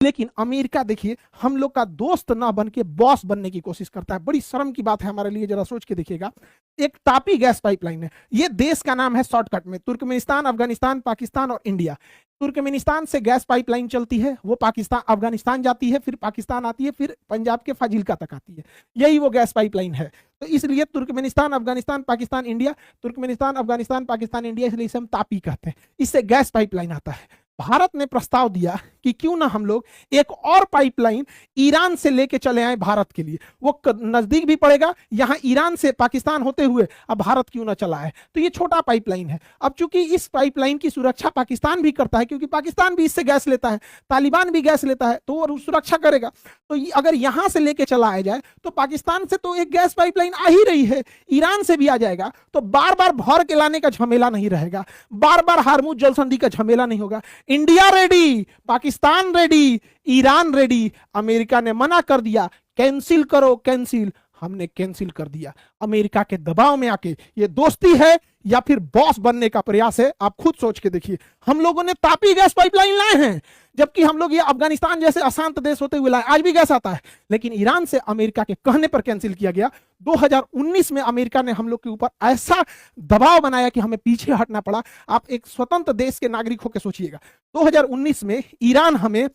लेकिन अमेरिका देखिए हम लोग का दोस्त ना बन के बॉस बनने की कोशिश करता है। बड़ी शर्म की बात है हमारे लिए, जरा सोच के देखिएगा। एक तापी गैस पाइपलाइन है, ये देश का नाम है शॉर्टकट में तुर्कमेनिस्तान, अफगानिस्तान, पाकिस्तान और इंडिया। तुर्कमेनिस्तान से गैस पाइपलाइन चलती है, वो पाकिस्तान अफगानिस्तान जाती है, फिर पाकिस्तान आती है, फिर पंजाब के फाजिल्का तक आती है। यही वो गैस पाइपलाइन है। तो इसलिए Turkmenistan, Afghanistan, Pakistan, India, Turkmenistan, Afghanistan, Pakistan, India, इसलिए इसे हम तापी कहते हैं। इससे गैस पाइपलाइन आता है। भारत ने प्रस्ताव दिया कि क्यों ना हम लोग एक और पाइपलाइन ईरान से लेके चले आए भारत के लिए, वो नजदीक भी पड़ेगा, यहां ईरान से पाकिस्तान होते हुए अब भारत क्यों ना चला है। तो ये छोटा पाइपलाइन है। अब चूंकि इस पाइपलाइन की सुरक्षा पाकिस्तान भी करता है, क्योंकि पाकिस्तान भी इससे गैस लेता है, तालिबान भी गैस लेता है, तो वो सुरक्षा करेगा। तो अगर यहां से लेके चला आ जाए तो पाकिस्तान से तो एक गैस पाइपलाइन आ ही रही है, ईरान से भी आ जाएगा, तो बार बार भर के लाने का झमेला नहीं रहेगा, बार बार हार्मुज जल संधि का झमेला नहीं होगा। India ready, Pakistan ready, Iran ready. America ने मना कर दिया, कैंसिल करो कैंसिल। हमने कैंसिल कर दिया अमेरिका के दबाव में आके। ये दोस्ती है या फिर बॉस बनने का प्रयास है, आप खुद सोच के देखिए। हम लोगों ने तापी गैस पाइपलाइन लाए हैं, जबकि हम लोग ये अफगानिस्तान जैसे अशांत देश होते हुए लाए, आज भी गैस आता है, लेकिन ईरान से अमेरिका के कहने पर कैंसिल किया गया। 2019 में अमेरिका ने हम लोग के ऊपर ऐसा दबाव बनाया कि हमें पीछे हटना पड़ा। आप एक स्वतंत्र देश के नागरिक होकर सोचिएगा, 2019 में ईरान हमें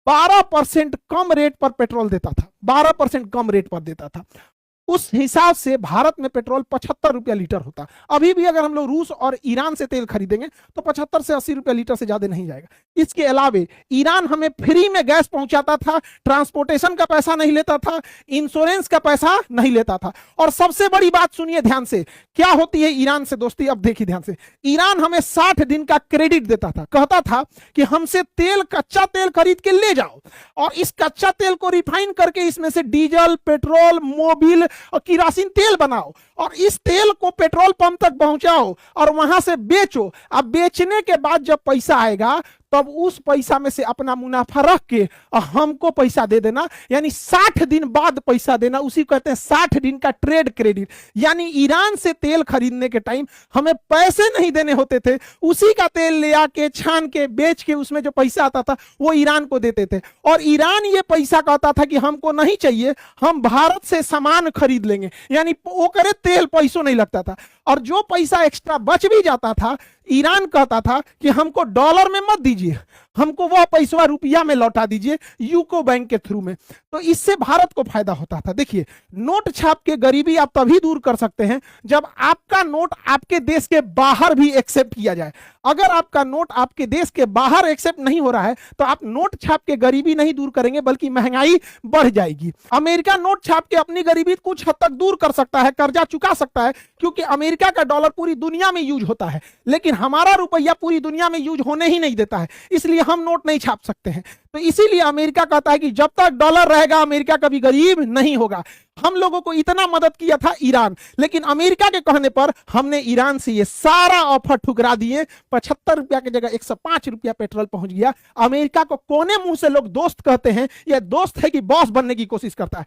12% कम रेट पर पेट्रोल देता था, 12% कम रेट पर देता था। उस हिसाब से भारत में पेट्रोल 75 रुपया लीटर होता। अभी भी अगर हम लोग रूस और ईरान से तेल खरीदेंगे तो 75 से 80 रुपया लीटर से ज्यादा नहीं जाएगा। इसके अलावे ईरान हमें फ्री में गैस पहुंचाता था, ट्रांसपोर्टेशन का पैसा नहीं लेता था, इंश्योरेंस का पैसा नहीं लेता था। और सबसे बड़ी बात सुनिए ध्यान से, क्या होती है ईरान से दोस्ती, अब देखिए ध्यान से। ईरान हमें 60 दिन का क्रेडिट देता था, कहता था कि हमसे तेल, कच्चा तेल खरीद के ले जाओ और इस कच्चा तेल को रिफाइन करके इसमें से डीजल, पेट्रोल, मोबिल और किरासिन तेल बनाओ और इस तेल को पेट्रोल पंप तक पहुंचाओ और वहां से बेचो। अब बेचने के बाद जब पैसा आएगा तब उस पैसा में से अपना मुनाफा रख के हमको पैसा दे देना, यानी 60 दिन बाद पैसा देना। उसी कहते हैं 60 दिन का ट्रेड क्रेडिट। यानी ईरान से तेल खरीदने के टाइम हमें पैसे नहीं देने होते थे, उसी का तेल ले आके छान के बेच के उसमें जो पैसा आता था वो ईरान को देते थे। और ईरान ये पैसा कहता था कि हमको नहीं चाहिए, हम भारत से सामान खरीद लेंगे, यानी वो करे तेल पैसों नहीं लगता था। और जो पैसा एक्स्ट्रा बच भी जाता था, ईरान कहता था कि हमको डॉलर में मत दीजिए, हमको वह पैसा रुपया में लौटा दीजिए यूको बैंक के थ्रू में। तो इससे भारत को फायदा होता था। देखिए, नोट छाप के गरीबी आप तभी दूर कर सकते हैं जब आपका नोट आपके देश के बाहर भी एक्सेप्ट किया जाए। अगर आपका नोट आपके देश के बाहर एक्सेप्ट नहीं हो रहा है तो आप नोट छाप के गरीबी नहीं दूर करेंगे, बल्कि महंगाई बढ़ जाएगी। अमेरिका नोट छाप के अपनी गरीबी कुछ हद तक दूर कर सकता है, कर्जा चुका सकता है, क्योंकि अमेरिका का डॉलर पूरी दुनिया में यूज होता है, लेकिन हमारा रुपया पूरी दुनिया में यूज होने ही नहीं देता है, इसलिए हम नोट नहीं छाप सकते हैं। तो इसीलिए अमेरिका कहता है कि जब तक डॉलर रहेगा अमेरिका कभी गरीब नहीं होगा। हम लोगों को इतना मदद किया था ईरान, लेकिन अमेरिका के कहने पर हमने ईरान से ये सारा ऑफर ठुकरा दिए। 75 रुपया की जगह 105 रुपया पेट्रोल पहुंच गया। अमेरिका को कोने मुंह से लोग दोस्त कहते हैं, यह दोस्त है कि बॉस बनने की कोशिश करता है।